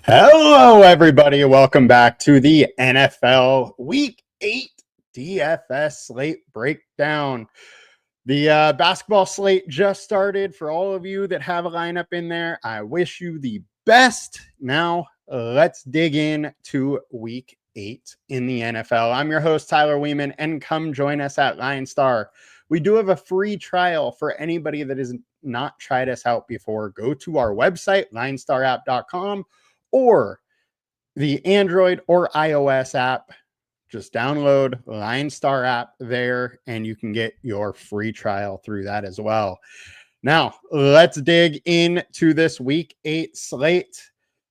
Hello, everybody. Welcome back to the NFL Week 8 DFS Slate Breakdown. The basketball slate just started. For all of you that have a lineup in there, I wish you the best. Now, let's dig in to Week 8 in the NFL. I'm your host, Tyler Weeman, and come join us at LineStar. We do have a free trial for anybody that has not tried us out before. Go to our website, linestarapp.com, or the Android or iOS app. Just download LineStar app there, and you can get your free trial through that as well. Now, let's dig into this Week 8 slate.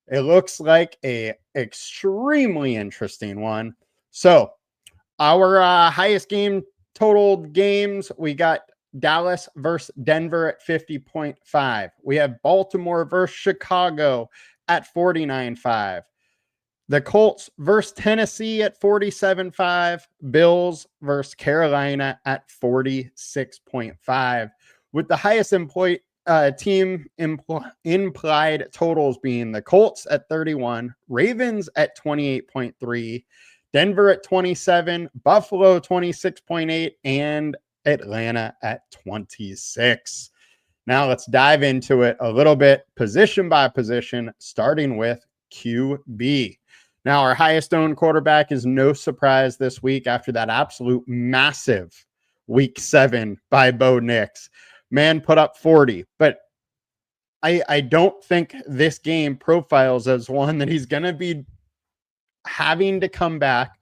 It looks like a extremely interesting one. So, our highest game totaled games, we got Dallas versus Denver at 50.5. We have Baltimore versus Chicago at 49.5. The Colts versus Tennessee at 47.5. Bills versus Carolina at 46.5. With the highest team implied totals being the Colts at 31, Ravens at 28.3, Denver at 27, Buffalo 26.8, and Atlanta at 26. Now let's dive into it a little bit, position by position, starting with QB. Now, our highest owned quarterback is no surprise this week after that absolute massive Week 7 by Bo Nix. Man put up 40, but I don't think this game profiles as one that he's going to be having to come back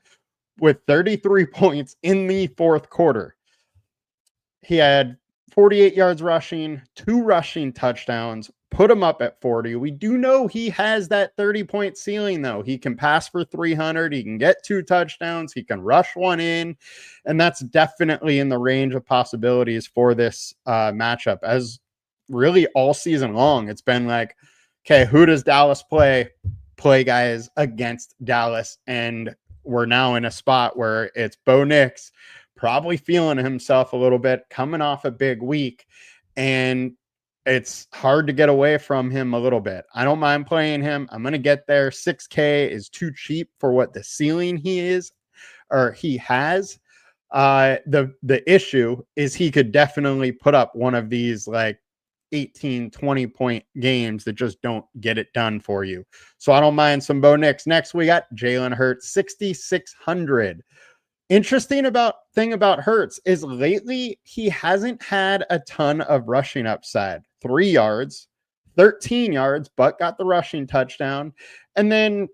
with 33 points in the fourth quarter. He had 48 yards rushing, 2 rushing touchdowns, put him up at 40. We do know he has that 30-point ceiling, though. He can pass for 300. He can get 2 touchdowns. He can rush one in. And that's definitely in the range of possibilities for this matchup. As really all season long, it's been like, okay, who does Dallas play? Play guys against Dallas. And we're now in a spot where it's Bo Nix probably feeling himself a little bit, coming off a big week. And it's hard to get away from him a little bit. I don't mind playing him. I'm going to get there. 6K is too cheap for what the ceiling he has. The issue is he could definitely put up one of these like 18, 20-point games that just don't get it done for you. So I don't mind some Bo Nix. Next, we got Jalen Hurts, 6,600. Interesting thing about Hurts is lately he hasn't had a ton of rushing upside. 3 yards, 13 yards, but got the rushing touchdown. And then,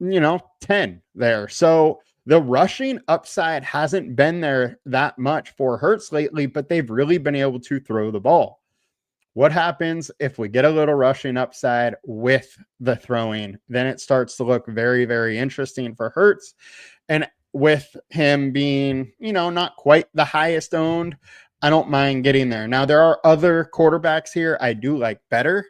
10 there. So the rushing upside hasn't been there that much for Hurts lately, but they've really been able to throw the ball. What happens if we get a little rushing upside with the throwing? Then it starts to look very, very interesting for Hurts. And with him being, not quite the highest owned, I don't mind getting there. Now, there are other quarterbacks here I do like better,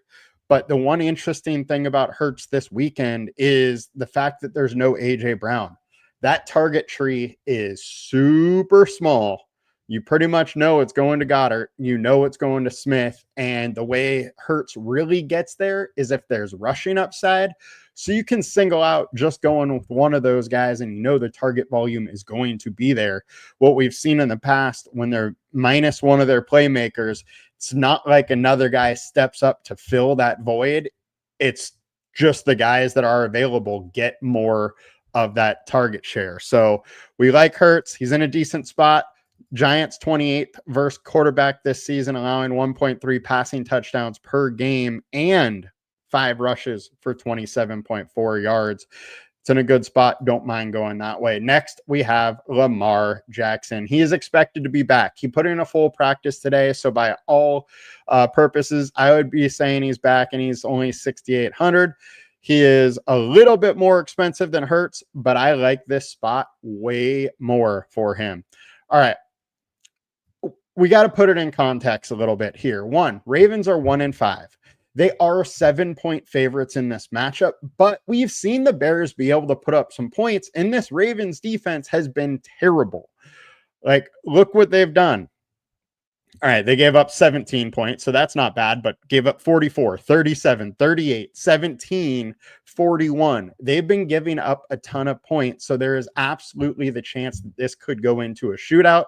but the one interesting thing about Hurts this weekend is the fact that there's no A.J. Brown. That target tree is super small. You pretty much know it's going to Goddard. You know it's going to Smith. And the way Hurts really gets there is if there's rushing upside. So you can single out just going with one of those guys, and the target volume is going to be there. What we've seen in the past, when they're minus one of their playmakers, it's not like another guy steps up to fill that void. It's just the guys that are available get more of that target share. So we like Hurts. He's in a decent spot. Giants 28th versus quarterback this season, allowing 1.3 passing touchdowns per game and 5 rushes for 27.4 yards. It's in a good spot. Don't mind going that way. Next, we have Lamar Jackson. He is expected to be back. He put in a full practice today. So by all purposes, I would be saying he's back, and he's only 6,800. He is a little bit more expensive than Hurts, but I like this spot way more for him. All right. We got to put it in context a little bit here. One, Ravens are 1-5. They are 7-point favorites in this matchup, but we've seen the Bears be able to put up some points, and this Ravens defense has been terrible. Like, look what they've done. All right, they gave up 17 points, so that's not bad, but gave up 44, 37, 38, 17, 41. They've been giving up a ton of points, so there is absolutely the chance that this could go into a shootout.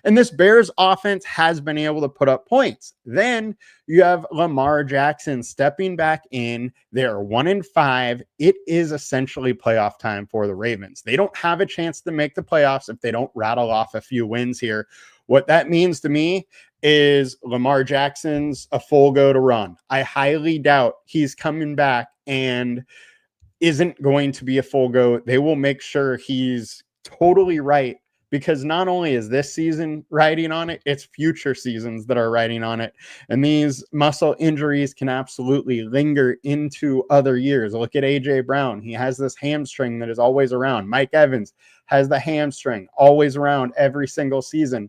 And this Bears offense has been able to put up points. Then you have Lamar Jackson stepping back in. They're 1-5. It is essentially playoff time for the Ravens. They don't have a chance to make the playoffs if they don't rattle off a few wins here. What that means to me is Lamar Jackson's a full go to run. I highly doubt he's coming back and isn't going to be a full go. They will make sure he's totally right, because not only is this season riding on it, it's future seasons that are riding on it. And these muscle injuries can absolutely linger into other years. Look at AJ Brown. He has this hamstring that is always around. Mike Evans has the hamstring always around every single season.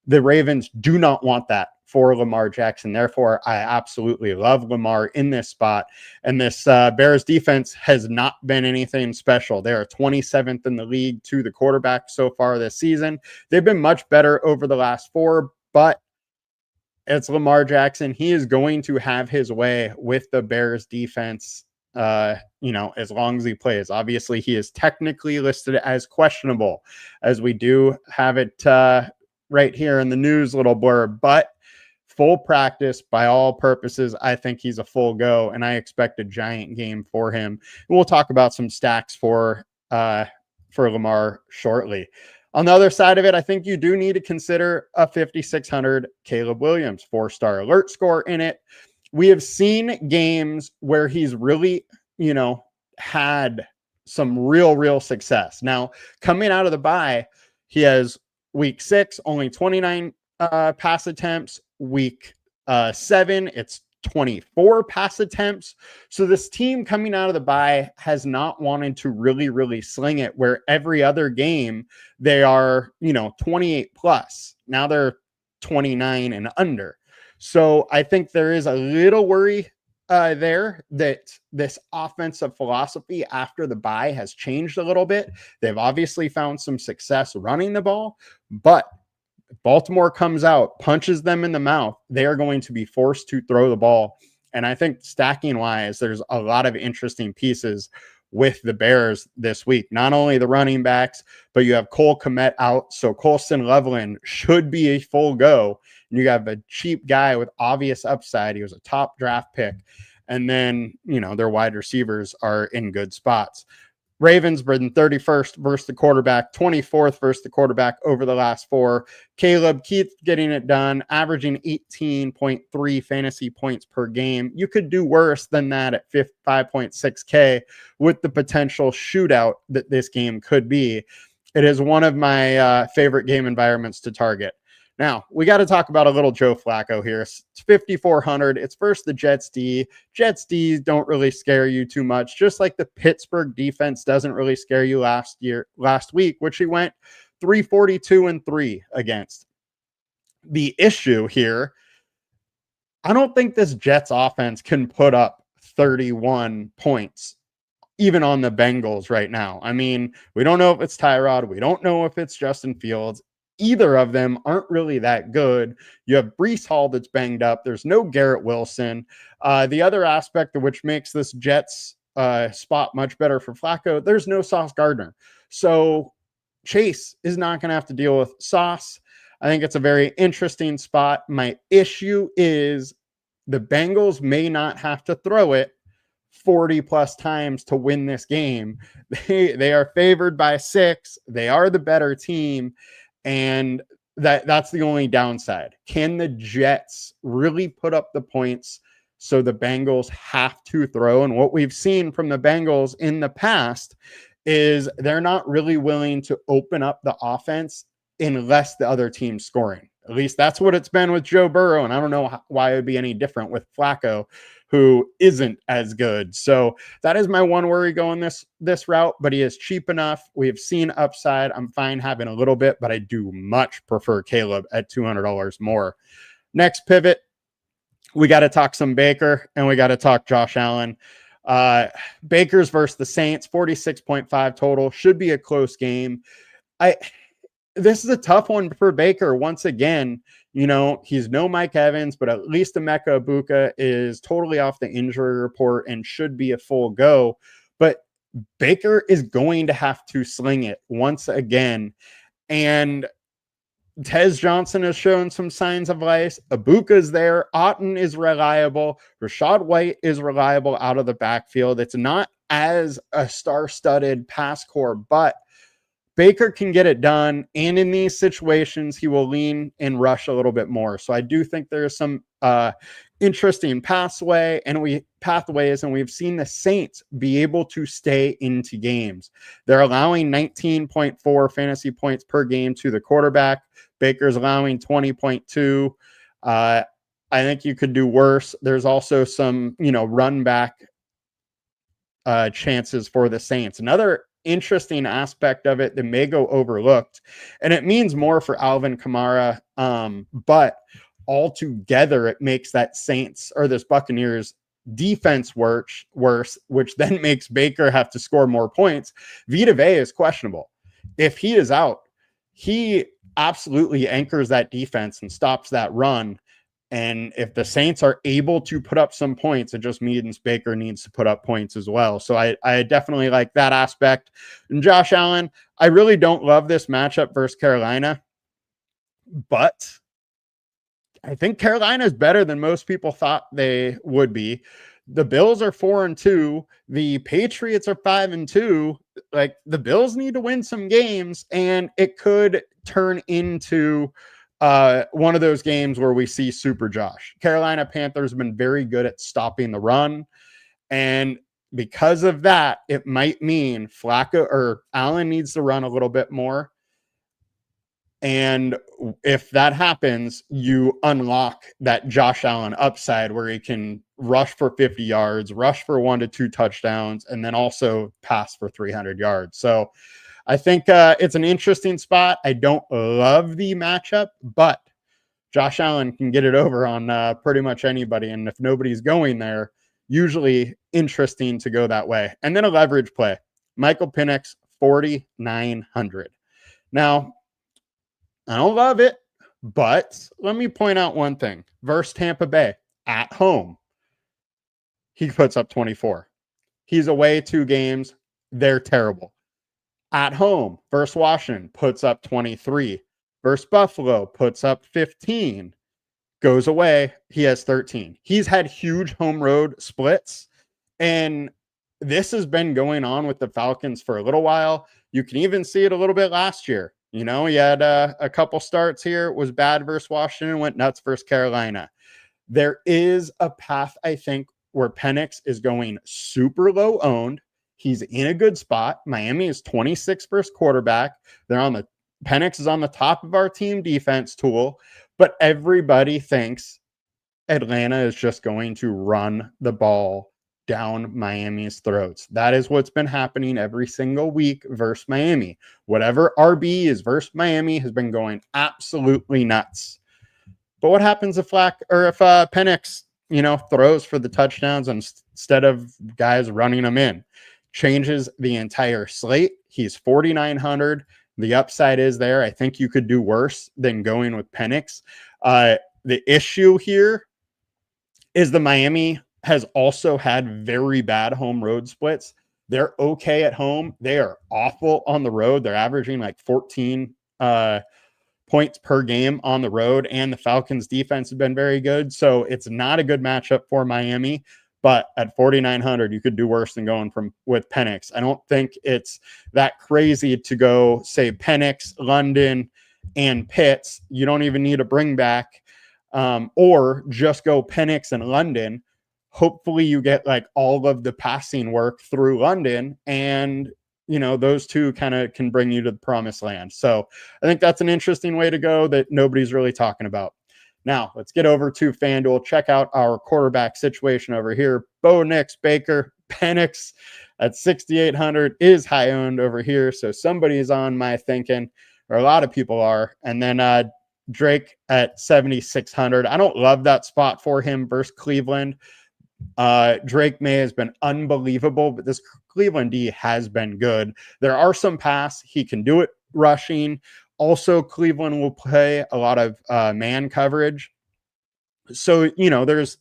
The Ravens do not want that for Lamar Jackson. Therefore, I absolutely love Lamar in this spot. And this Bears defense has not been anything special. They are 27th in the league to the quarterback so far this season. They've been much better over the last 4, but it's Lamar Jackson. He is going to have his way with the Bears defense, as long as he plays. Obviously, he is technically listed as questionable, as we do have it right here in the news little blurb, but full practice by all purposes. I think he's a full go, and I expect a giant game for him. And we'll talk about some stacks for Lamar shortly. On the other side of it, I think you do need to consider a 5,600 Caleb Williams 4-star alert score in it. We have seen games where he's really, had some real success. Now, coming out of the bye, he has week 6, only 29 pass attempts. Week 7, it's 24 pass attempts. So this team coming out of the bye has not wanted to really sling it, where every other game they are, 28 plus. Now they're 29 and under. So I think there is a little worry there that this offensive philosophy after the bye has changed a little bit. They've obviously found some success running the ball, but if Baltimore comes out, punches them in the mouth, they are going to be forced to throw the ball. And I think stacking wise, there's a lot of interesting pieces with the Bears this week. Not only the running backs, but you have Cole Kmet out. So Colston Loveland should be a full go. And you have a cheap guy with obvious upside. He was a top draft pick. And then, their wide receivers are in good spots. Ravens been 31st versus the quarterback, 24th versus the quarterback over the last 4. Caleb keeps getting it done, averaging 18.3 fantasy points per game. You could do worse than that at 5.6K with the potential shootout that this game could be. It is one of my favorite game environments to target. Now, we got to talk about a little Joe Flacco here. It's 5,400. It's versus the Jets D. Jets D don't really scare you too much, just like the Pittsburgh defense doesn't really scare you last week, which he went 342-3 against. The issue here, I don't think this Jets offense can put up 31 points, even on the Bengals right now. I mean, we don't know if it's Tyrod. We don't know if it's Justin Fields. Either of them aren't really that good. You have Breece Hall that's banged up. There's no Garrett Wilson. The other aspect of which makes this Jets spot much better for Flacco, there's no Sauce Gardner. So Chase is not going to have to deal with Sauce. I think it's a very interesting spot. My issue is the Bengals may not have to throw it 40 plus times to win this game. They are favored by 6. They are the better team. And that's the only downside. Can the Jets really put up the points so the Bengals have to throw? And what we've seen from the Bengals in the past is they're not really willing to open up the offense unless the other team's scoring. At least that's what it's been with Joe Burrow. And I don't know why it would be any different with Flacco, who isn't as good. So that is my one worry going this route, but he is cheap enough. We have seen upside. I'm fine having a little bit, but I do much prefer Caleb at $200 more. Next pivot, we got to talk some Baker and we got to talk Josh Allen. Baker's versus the Saints, 46.5 total. Should be a close game. This is a tough one for Baker. Once again, He's no Mike Evans, but at least Emeka Egbuka is totally off the injury report and should be a full go. But Baker is going to have to sling it once again. And Tez Johnson has shown some signs of life. Abuka's there. Otten is reliable. Rashad White is reliable out of the backfield. It's not as a star-studded pass core, but Baker can get it done. And in these situations, he will lean and rush a little bit more. So I do think there's some interesting pathways, and we've seen the Saints be able to stay into games. They're allowing 19.4 fantasy points per game to the quarterback. Baker's allowing 20.2. I think you could do worse. There's also some, run back chances for the Saints. Another interesting aspect of it that may go overlooked, and it means more for Alvin Kamara, but altogether it makes that Saints or this Buccaneers defense worse, which then makes Baker have to score more points. Vita Vea is questionable. If he is out, he absolutely anchors that defense and stops that run. And if the Saints are able to put up some points, it just means Baker needs to put up points as well. So I definitely like that aspect. And Josh Allen, I really don't love this matchup versus Carolina, but I think Carolina is better than most people thought they would be. The Bills are 4-2. The Patriots are 5-2. Like, the Bills need to win some games, and it could turn into one of those games where we see Super Josh. Carolina Panthers have been very good at stopping the run, and because of that, it might mean Flacco or Allen needs to run a little bit more. And if that happens, you unlock that Josh Allen upside where he can rush for 50 yards, rush for 1 to 2 touchdowns, and then also pass for 300 yards. So I think it's an interesting spot. I don't love the matchup, but Josh Allen can get it over on pretty much anybody. And if nobody's going there, usually interesting to go that way. And then a leverage play. Michael Penix, 4,900. Now, I don't love it, but let me point out one thing. Versus Tampa Bay, at home, he puts up 24. He's away 2 games. They're terrible. At home, versus Washington, puts up 23. Versus Buffalo, puts up 15. Goes away, he has 13. He's had huge home road splits, and this has been going on with the Falcons for a little while. You can even see it a little bit last year. He had a couple starts here, was bad versus Washington, went nuts versus Carolina. There is a path, I think, where Penix is going super low owned. He's in a good spot. Miami is 26th versus quarterback. Penix is on the top of our team defense tool, but everybody thinks Atlanta is just going to run the ball down Miami's throats. That is what's been happening every single week versus Miami. Whatever RB is versus Miami has been going absolutely nuts. But what happens if Penix, throws for the touchdowns instead of guys running them in? Changes the entire slate. He's 4,900. The upside is there. I think you could do worse than going with Penix. The issue here is the Miami has also had very bad home road splits. They're okay at home. They are awful on the road. They're averaging like 14 points per game on the road, and the Falcons defense has been very good. So it's not a good matchup for Miami, but at 4,900, you could do worse than going with Penix. I don't think it's that crazy to go say Penix, London, and Pitts. You don't even need to bring back or just go Penix and London. Hopefully you get like all of the passing work through London, and those two kind of can bring you to the promised land. So I think that's an interesting way to go that nobody's really talking about. Now let's get over to FanDuel. Check out our quarterback situation over here. Bo Nix, Baker, Penix at 6,800 is high owned over here. So somebody's on my thinking, or a lot of people are. And then Drake at 7,600. I don't love that spot for him versus Cleveland. Drake May has been unbelievable, but this Cleveland D has been good. There are some pass. He can do it rushing, Also, Cleveland will play a lot of man coverage. So, there's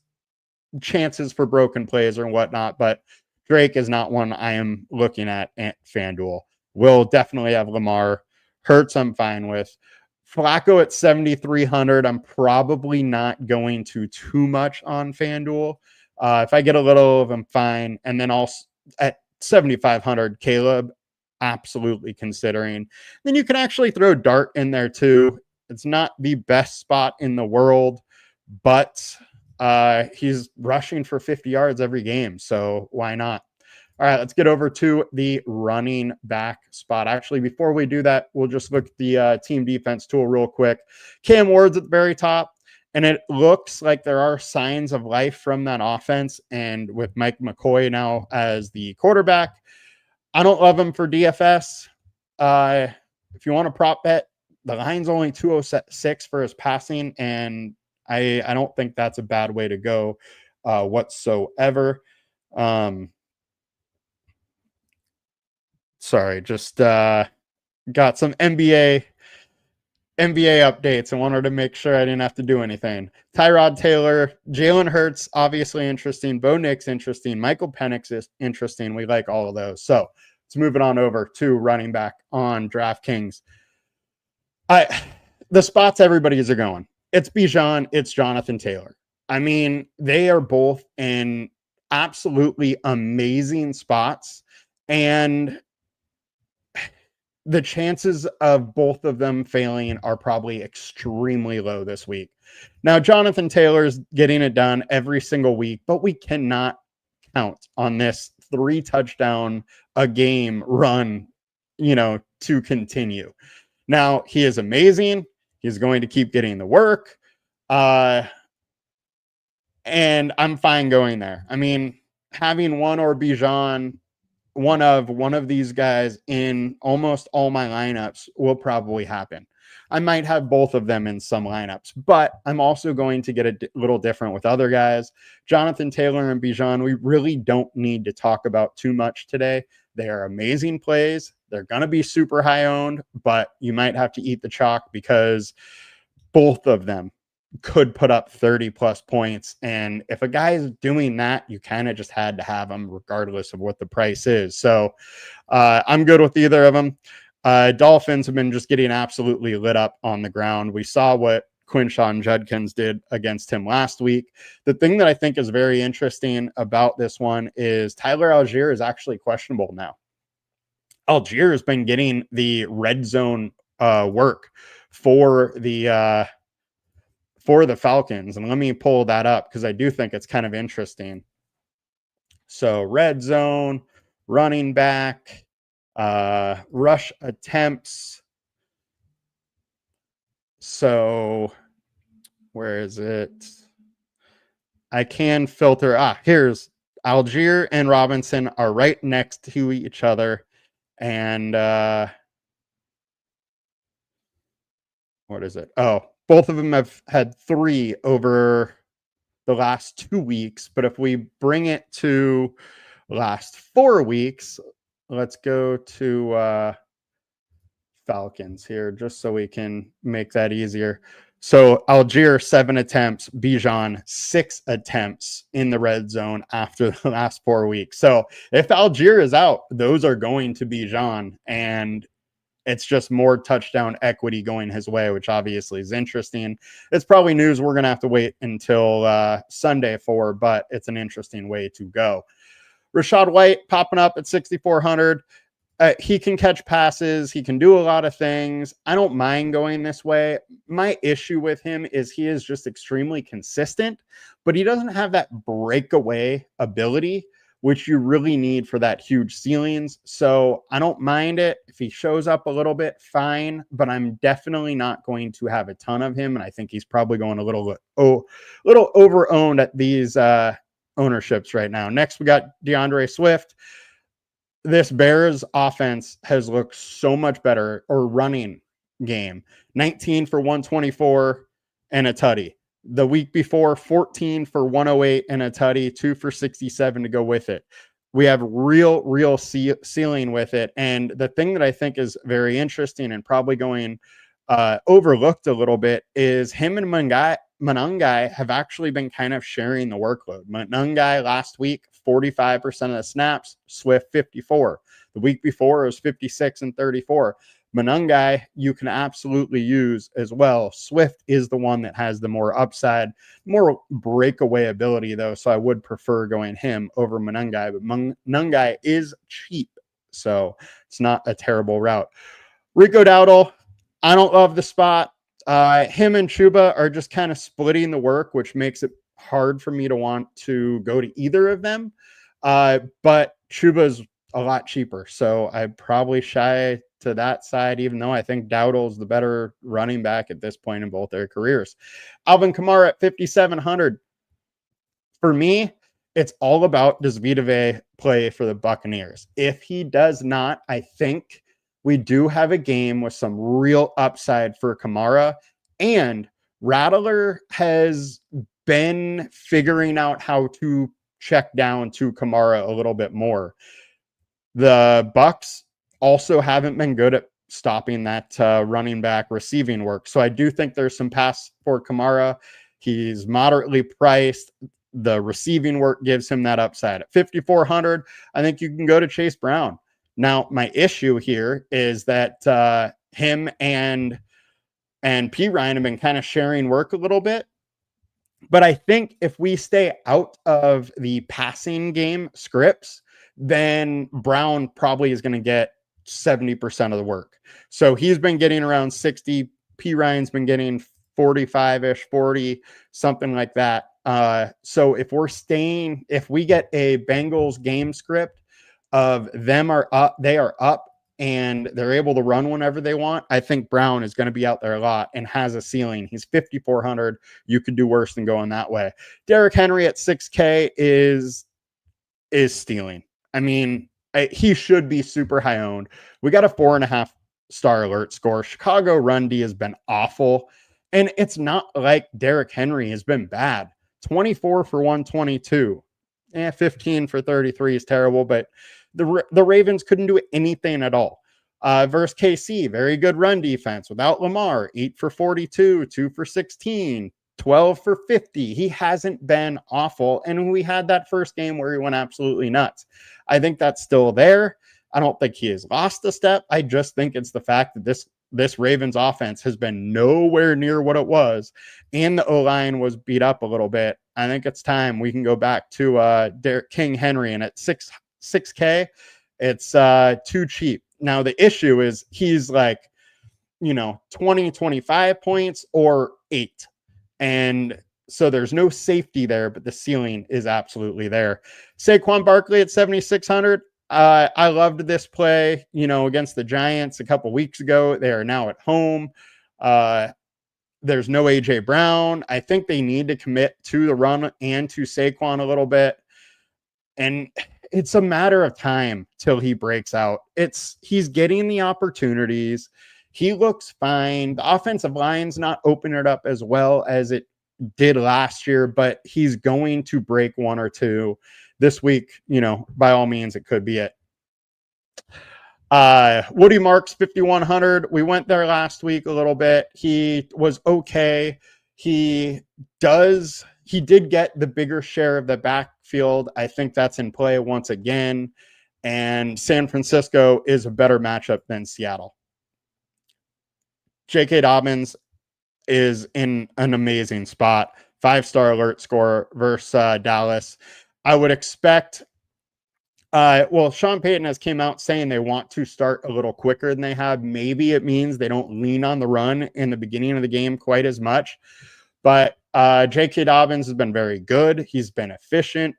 chances for broken plays or whatnot, but Drake is not one I am looking at FanDuel. We'll definitely have Lamar. Hurts, I'm fine with. Flacco at 7,300. I'm probably not going to too much on FanDuel. If I get a little of them, fine. And then also at 7,500, Caleb, absolutely considering. Then you can actually throw Dart in there too. It's not the best spot in the world, but he's rushing for 50 yards every game, so why not? All right, let's get over to the running back spot. Actually, before we do that, we'll just look at the team defense tool real quick. Cam Ward's at the very top, and it looks like there are signs of life from that offense. And with Mike McCoy now as the quarterback, I don't love him for DFS. If you want to prop bet, the line's only 206 for his passing, and I don't think that's a bad way to go whatsoever. Sorry, just got some NBA updates and wanted to make sure I didn't have to do anything. Tyrod Taylor, Jalen Hurts, obviously interesting. Bo Nix, interesting. Michael Penix is interesting. We like all of those. So let's move it on over to running back on DraftKings. The spots everybody's are going. It's Bijan, it's Jonathan Taylor. I mean, they are both in absolutely amazing spots, and the chances of both of them failing are probably extremely low this week. Now, Jonathan Taylor's getting it done every single week, but we cannot count on this 3 touchdown a game run, to continue. Now, he is amazing. He's going to keep getting the work. And I'm fine going there. I mean, having one or Bijan, one of these guys in almost all my lineups will probably happen. I might have both of them in some lineups, but I'm also going to get a little different with other guys. Jonathan Taylor and Bijan, we really don't need to talk about too much today. They are amazing plays. They're going to be super high owned, but you might have to eat the chalk because both of them could put up 30 plus points. And if a guy is doing that, you kind of just had to have him regardless of what the price is. So I'm good with either of them. Dolphins have been just getting absolutely lit up on the ground. We saw what Quinshon Judkins did against him last week. The thing that I think is very interesting about this one is Tyler Algier is actually questionable now. Algier has been getting the red zone work for the Falcons. And let me pull that up because I do think it's kind of interesting. So red zone, running back, rush attempts. So where is it? I can filter. Here's Algier and Robinson are right next to each other. And what is it? Oh, both of them have had 3 over the last 2 weeks. But if we bring it to last 4 weeks, let's go to Falcons here just so we can make that easier. So Algier 7 attempts, Bijan 6 attempts in the red zone after the last 4 weeks. So if Algier is out, those are going to Bijan, and it's just more touchdown equity going his way, which obviously is interesting. It's probably news we're going to have to wait until Sunday for, but it's an interesting way to go. Rachaad White popping up at 6,400. He can catch passes. He can do a lot of things. I don't mind going this way. My issue with him is he is just extremely consistent, but he doesn't have that breakaway ability, which you really need for that huge ceilings. So I don't mind it. If he shows up a little bit, fine, but I'm definitely not going to have a ton of him. And I think he's probably going a little over-owned at these ownerships right now. Next, we got DeAndre Swift. This Bears offense has looked so much better, or running game. 19 for 124 and a tutty. The week before, 14 for 108 and a tutty, 2 for 67 to go with it. We have real ceiling with it. And the thing that I think is very interesting and probably going overlooked a little bit is him and Monangai have actually been kind of sharing the workload. Monangai last week, 45% of the snaps, Swift 54. The week before, it was 56 and 34. Monangai, you can absolutely use as well. Swift is the one that has the more upside, more breakaway ability, though, so I would prefer going him over Monangai, but Monangai is cheap, so it's not a terrible route. Rico Dowdle, I don't love the spot. Him and Chuba are just kind of splitting the work, which makes it hard for me to want to go to either of them. But Chuba's a lot cheaper, so I'd probably shy to that side, even though I think Dowdle's the better running back at this point in both their careers. Alvin Kamara at 5,700. For me, it's all about, does Vita Vea play for the Buccaneers? If he does not, I think we do have a game with some real upside for Kamara. And Rattler has been figuring out how to check down to Kamara a little bit more. The Bucs also haven't been good at stopping that running back receiving work. So I do think there's some pass for Kamara. He's moderately priced. The receiving work gives him that upside. At 5,400, I think you can go to Chase Brown. Now, my issue here is that him and P. Ryan have been kind of sharing work a little bit. But I think if we stay out of the passing game scripts, then Brown probably is going to get 70% of the work. So he's been getting around 60. P. Ryan's been getting 45-ish, 40, something like that. So if we get a Bengals game script of them are up, they are up, and they're able to run whenever they want, I think Brown is going to be out there a lot and has a ceiling. He's 5,400. You could do worse than going that way. Derrick Henry at 6K is stealing. I mean, he should be super high owned. We got a 4.5 star alert score. Chicago run D has been awful. And it's not like Derrick Henry has been bad. 24 for 122. 15 for 33 is terrible, but the Ravens couldn't do anything at all. Versus KC, very good run defense without Lamar, 8 for 42, 2 for 16, 12 for 50. He hasn't been awful. And we had that first game where he went absolutely nuts. I think that's still there. I don't think he has lost a step. I just think it's the fact that this Ravens offense has been nowhere near what it was, and the O-line was beat up a little bit. I think it's time we can go back to King Henry, and at 6K, it's too cheap. Now, the issue is he's like, 20, 25 points or 8. And so there's no safety there, but the ceiling is absolutely there. Saquon Barkley at 7,600. I loved this play, against the Giants a couple weeks ago. They are now at home. There's no AJ Brown. I think they need to commit to the run and to Saquon a little bit. And it's a matter of time till he breaks out. He's getting the opportunities. He looks fine. The offensive line's not opening it up as well as it did last year, but he's going to break one or two this week. By all means, it could be it. Woody Marks, 5,100. We went there last week a little bit. He was okay. He did get the bigger share of the backfield. I think that's in play once again. And San Francisco is a better matchup than Seattle. J.K. Dobbins is in an amazing spot. 5-star alert score versus Dallas. I would expect, Sean Payton has came out saying they want to start a little quicker than they have. Maybe it means they don't lean on the run in the beginning of the game quite as much. But J.K. Dobbins has been very good. He's been efficient.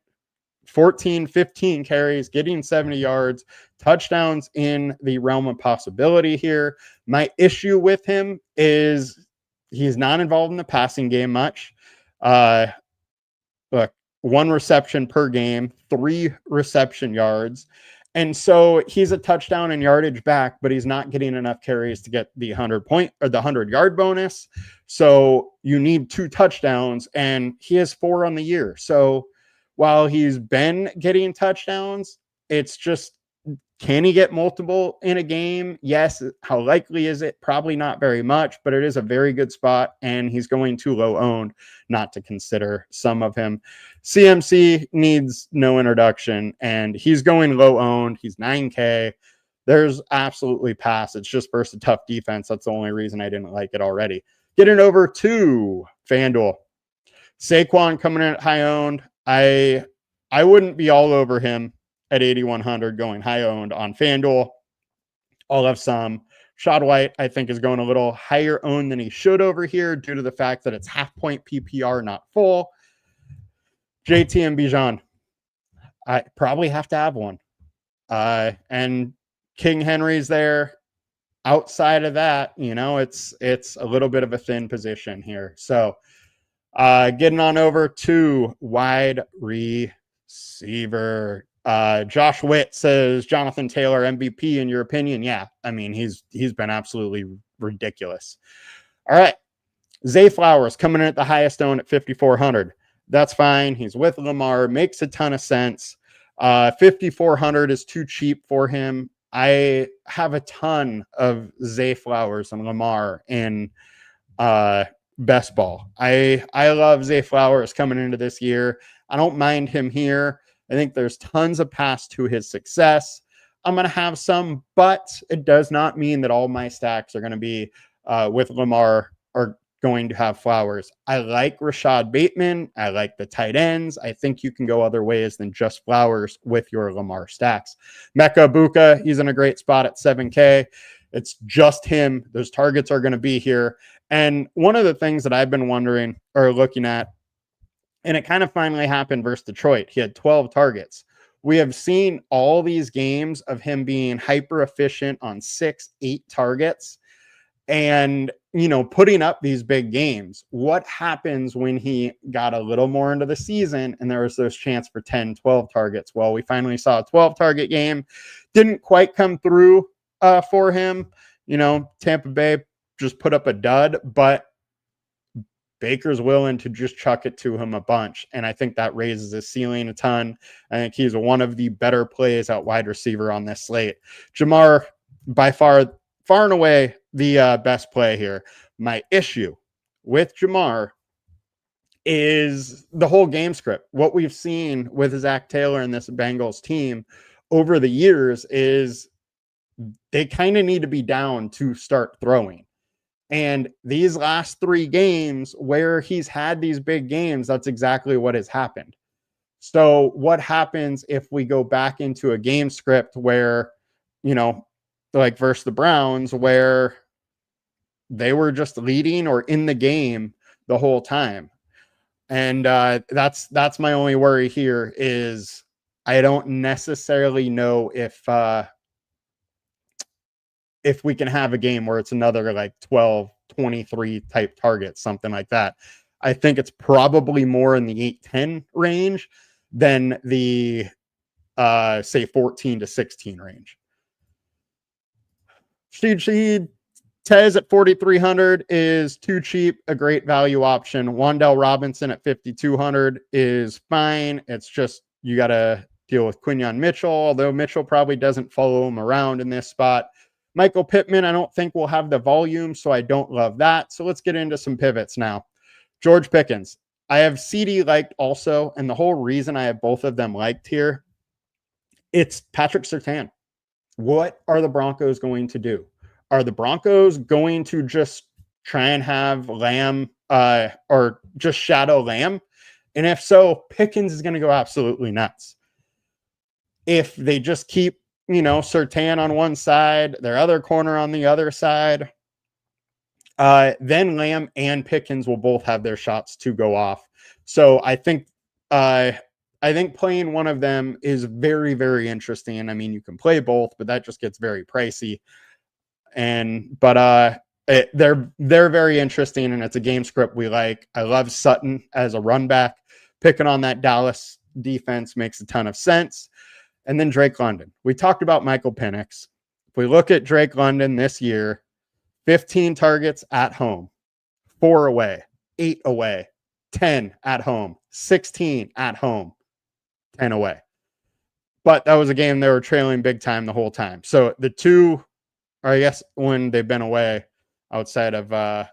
14, 15 carries, getting 70 yards, touchdowns in the realm of possibility here. My issue with him is he's not involved in the passing game much. Look, 1 reception per game, 3 reception yards. And so he's a touchdown and yardage back, but he's not getting enough carries to get the 100-yard bonus. So you need 2 touchdowns, and he has 4 on the year. So while he's been getting touchdowns, it's just Can he get multiple in a game? Yes. How likely is it? Probably not very much, but it is a very good spot, and he's going too low owned not to consider some of him. CMC needs no introduction, and he's going low owned. He's 9K. There's absolutely pass. It's just versus a tough defense. That's the only reason I didn't like it already. Getting over to FanDuel. Saquon coming in at high owned. I wouldn't be all over him at 8,100 going high owned on FanDuel. I'll have some. Shad White, I think, is going a little higher owned than he should over here due to the fact that it's half point PPR, not full. JT and Bijan, I probably have to have one. And King Henry's there. Outside of that, it's a little bit of a thin position here. So getting on over to wide receiver. Josh Witt says, Jonathan Taylor MVP in your opinion? Yeah, I mean, he's been absolutely ridiculous. All right, Zay Flowers coming in at the highest owned at 5,400. That's fine. He's with Lamar, makes a ton of sense. 5,400 is too cheap for him. I have a ton of Zay Flowers and Lamar in best ball. I love Zay Flowers coming into this year. I don't mind him here. I think there's tons of paths to his success. I'm going to have some, but it does not mean that all my stacks are going to be with Lamar or going to have Flowers. I like Rashad Bateman. I like the tight ends. I think you can go other ways than just Flowers with your Lamar stacks. Mecca Buka, he's in a great spot at 7K. It's just him. Those targets are going to be here. And one of the things that I've been wondering or looking at, and it kind of finally happened versus Detroit. He had 12 targets. We have seen all these games of him being hyper efficient on 6-8 targets and, putting up these big games. What happens when he got a little more into the season and there was those chance for 10, 12 targets? Well, we finally saw a 12 target game. Didn't quite come through for him. Tampa Bay just put up a dud, but Baker's willing to just chuck it to him a bunch. And I think that raises his ceiling a ton. I think he's one of the better plays at wide receiver on this slate. Jamar, by far and away, the best play here. My issue with Jamar is the whole game script. What we've seen with Zach Taylor and this Bengals team over the years is they kind of need to be down to start throwing. And these last 3 games where he's had these big games, that's exactly what has happened. So what happens if we go back into a game script where, like versus the Browns, where they were just leading or in the game the whole time? And that's my only worry here is I don't necessarily know if we can have a game where it's another like 12, 23 type targets, something like that. I think it's probably more in the 8-10 range than the, say, 14 to 16 range. Sheed Tez at 4,300 is too cheap, a great value option. Wan'Dale Robinson at 5,200 is fine. It's just you got to deal with Quinyon Mitchell, although Mitchell probably doesn't follow him around in this spot. Michael Pittman, I don't think will have the volume, so I don't love that. So let's get into some pivots now. George Pickens. I have CD liked also, and the whole reason I have both of them liked here, it's Patrick Surtain. What are the Broncos going to do? Are the Broncos going to just try and have Lamb or just shadow Lamb? And if so, Pickens is going to go absolutely nuts. If they just keep Surtain on one side, their other corner on the other side, then Lamb and Pickens will both have their shots to go off. So I think playing one of them is very, very interesting. I mean, you can play both, but that just gets very pricey. But they're very interesting, and it's a game script we like. I love Sutton as a run back. Picking on that Dallas defense makes a ton of sense. And then Drake London. We talked about Michael Penix. If we look at Drake London this year, 15 targets at home, 4 away, 8 away, 10 at home, 16 at home, 10 away. but that was a game they were trailing big time the whole time. So the two, or I guess when they've been away outside of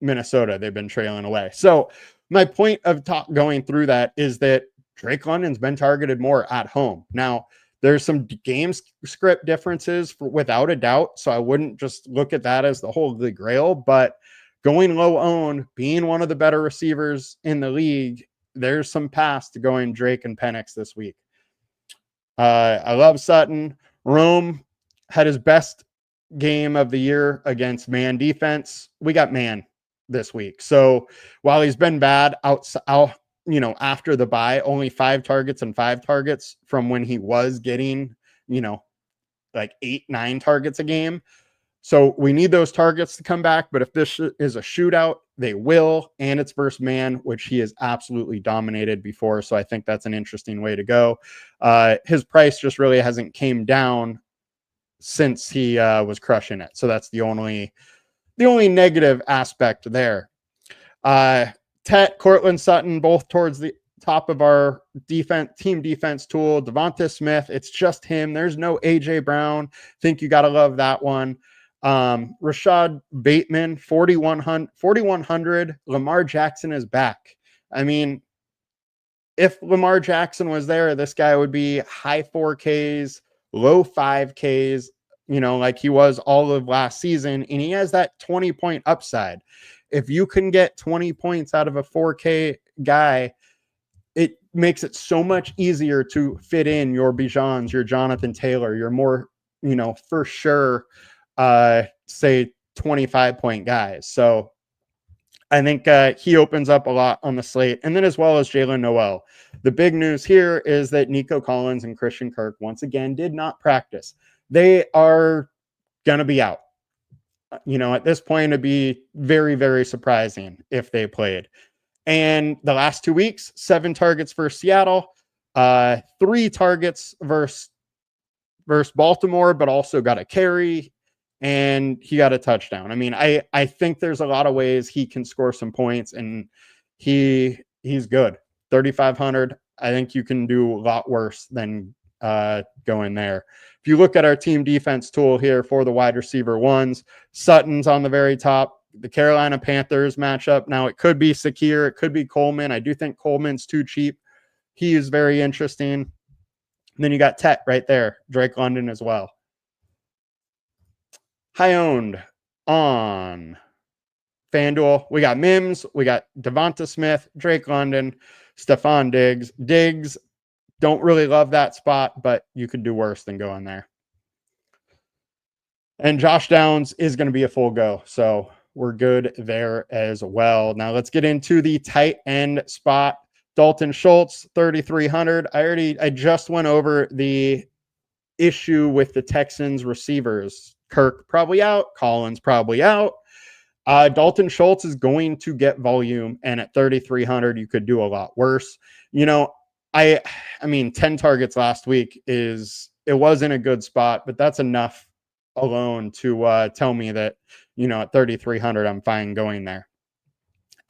Minnesota, they've been trailing away. So my point of going through that is that Drake London's been targeted more at home. Now, there's some game script differences without a doubt. So I wouldn't just look at that as the holy grail, but going low owned, being one of the better receivers in the league, there's some paths to going Drake and Penix this week. I love Sutton. Rome had his best game of the year against man defense. We got man this week. So while he's been bad after the bye, only 5 targets and 5 targets from when he was getting, like 8-9 targets a game. So we need those targets to come back. But if this is a shootout, they will. And it's versus man, which he has absolutely dominated before. So I think that's an interesting way to go. His price just really hasn't came down since he was crushing it. So that's the only negative aspect there. Tet, Cortland Sutton, both towards the top of our team defense tool. Devonta Smith, it's just him. There's no AJ Brown. Think you got to love that one. Rashad Bateman, 4,100. Lamar Jackson is back. I mean, if Lamar Jackson was there, this guy would be high 4Ks, low 5Ks, like he was all of last season. And he has that 20-point upside. If you can get 20 points out of a 4K guy, it makes it so much easier to fit in your Bijans, your Jonathan Taylor, your more, for sure, say 25-point guys. So I think he opens up a lot on the slate. And then as well as Jalen Noel. The big news here is that Nico Collins and Christian Kirk once again did not practice. They are going to be out. At this point, it'd be very, very surprising if they played. And the last 2 weeks, 7 targets for Seattle, 3 targets versus Baltimore, but also got a carry, and he got a touchdown. I mean, I think there's a lot of ways he can score some points, and he's good. 3,500. I think you can do a lot worse than going there. If you look at our team defense tool here for the wide receiver ones, Sutton's on the very top. The Carolina Panthers matchup. Now it could be Sakir, it could be Coleman. I do think Coleman's too cheap. He is very interesting. And then you got Tet right there, Drake London as well. High owned on FanDuel. We got Mims, we got Devonta Smith, Drake London, Stephon Diggs. Diggs, don't really love that spot, but you could do worse than going there. And Josh Downs is going to be a full go. So we're good there as well. Now let's get into the tight end spot. Dalton Schultz, 3,300. I just went over the issue with the Texans receivers. Kirk probably out. Collins probably out. Dalton Schultz is going to get volume, and at 3,300, you could do a lot worse. I mean, 10 targets last week it wasn't a good spot, but that's enough alone to tell me that, at 3,300, I'm fine going there.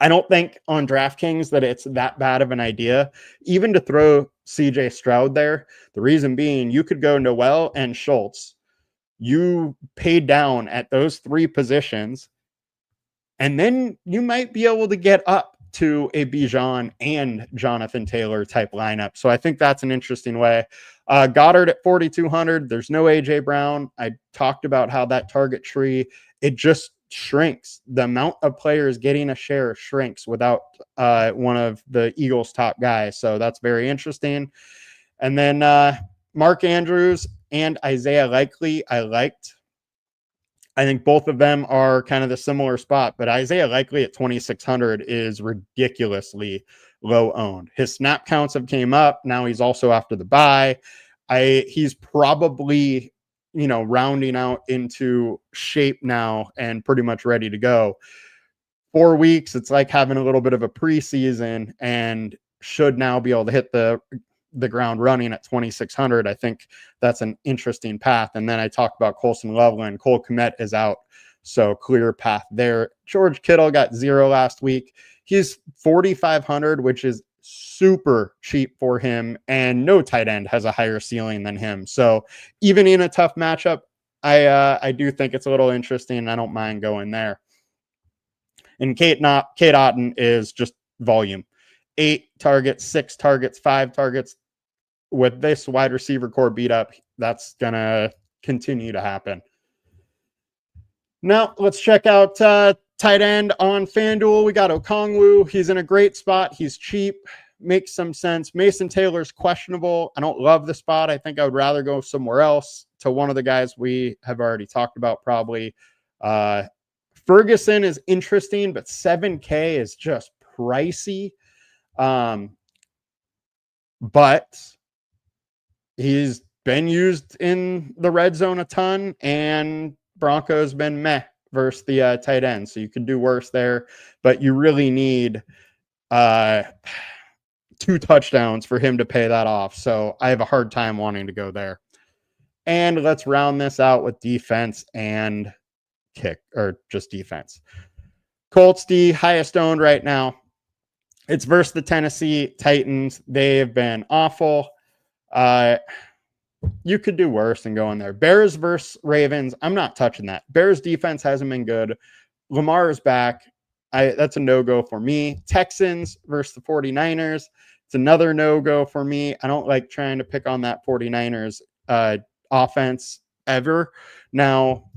I don't think on DraftKings that it's that bad of an idea, even to throw CJ Stroud there. The reason being, you could go Noel and Schultz. You paid down at those 3 positions, and then you might be able to get up to a Bijan and Jonathan Taylor type lineup. So I think that's an interesting way. Goddard at 4,200. There's no AJ Brown. I talked about how that target tree, it just shrinks. The amount of players getting a share shrinks without one of the Eagles' top guys. So that's very interesting. And then Mark Andrews and Isaiah Likely, I liked. I think both of them are kind of the similar spot, but Isaiah Likely at 2,600 is ridiculously low owned. His snap counts have came up. Now he's also after the bye. He's probably, rounding out into shape now and pretty much ready to go. 4 weeks, it's like having a little bit of a preseason and should now be able to hit the ground running at 2,600. I think that's an interesting path. And then I talked about Colson Loveland. Cole Kmet is out, so clear path there. George Kittle got 0 last week. He's 4,500, which is super cheap for him, and no tight end has a higher ceiling than him. So even in a tough matchup, I do think it's a little interesting, and I don't mind going there. And Kate Otten is just volume. 8 targets, 6 targets, 5 targets. With this wide receiver core beat up, that's going to continue to happen. Now, let's check out tight end on FanDuel. We got Okongwu. He's in a great spot. He's cheap. Makes some sense. Mason Taylor's questionable. I don't love the spot. I think I would rather go somewhere else, to one of the guys we have already talked about probably. Ferguson is interesting, but $7K is just pricey. But he's been used in the red zone a ton, and Broncos been meh versus the tight end. So you could do worse there, but you really need 2 touchdowns for him to pay that off. So I have a hard time wanting to go there. And let's round this out with defense and kick, or just defense. Colts D, highest owned right now. It's versus the Tennessee Titans. They've been awful. You could do worse than going there. Bears versus Ravens. I'm not touching that. Bears defense hasn't been good. Lamar is back. That's a no-go for me. Texans versus the 49ers. It's another no-go for me. I don't like trying to pick on that 49ers offense ever. Now,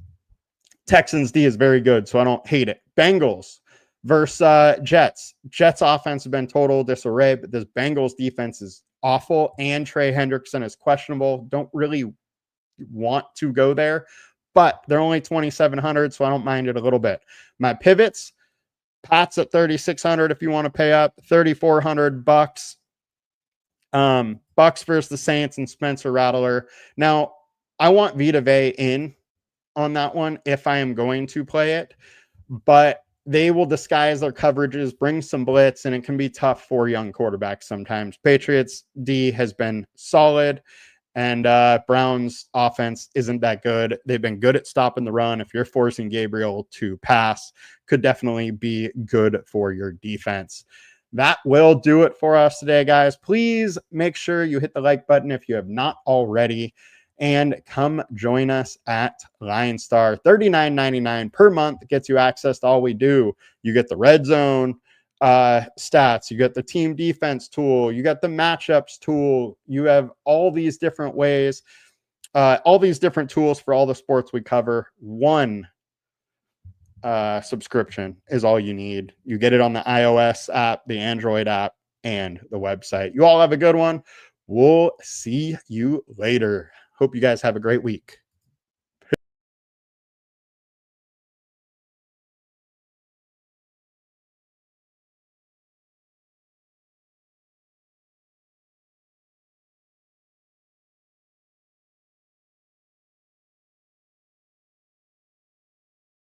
Texans D is very good, so I don't hate it. Bengals versus Jets. Jets offense has been total disarray, but this Bengals defense is awful, and Trey Hendrickson is questionable. Don't really want to go there, but they're only 2,700, so I don't mind it a little bit. My pivots, Pats at 3,600 if you want to pay up, 3,400 Bucks. Bucks versus the Saints and Spencer Rattler. Now, I want Vita Vea in on that one if I am going to play it, but they will disguise their coverages, bring some blitz, and it can be tough for young quarterbacks sometimes. Patriots D has been solid, and Browns offense isn't that good. They've been good at stopping the run. If you're forcing Gabriel to pass, could definitely be good for your defense. That will do it for us today, guys. Please make sure you hit the like button if you have not already, and come join us at LineStar. $39.99 per month gets you access to all we do. You get the red zone stats, you get the team defense tool, you got the matchups tool, you have all these different ways, all these different tools for all the sports we cover. One subscription is all you need. You get it on the iOS app, the Android app, and the website. You all have a good one. We'll see you later. Hope you guys have a great week.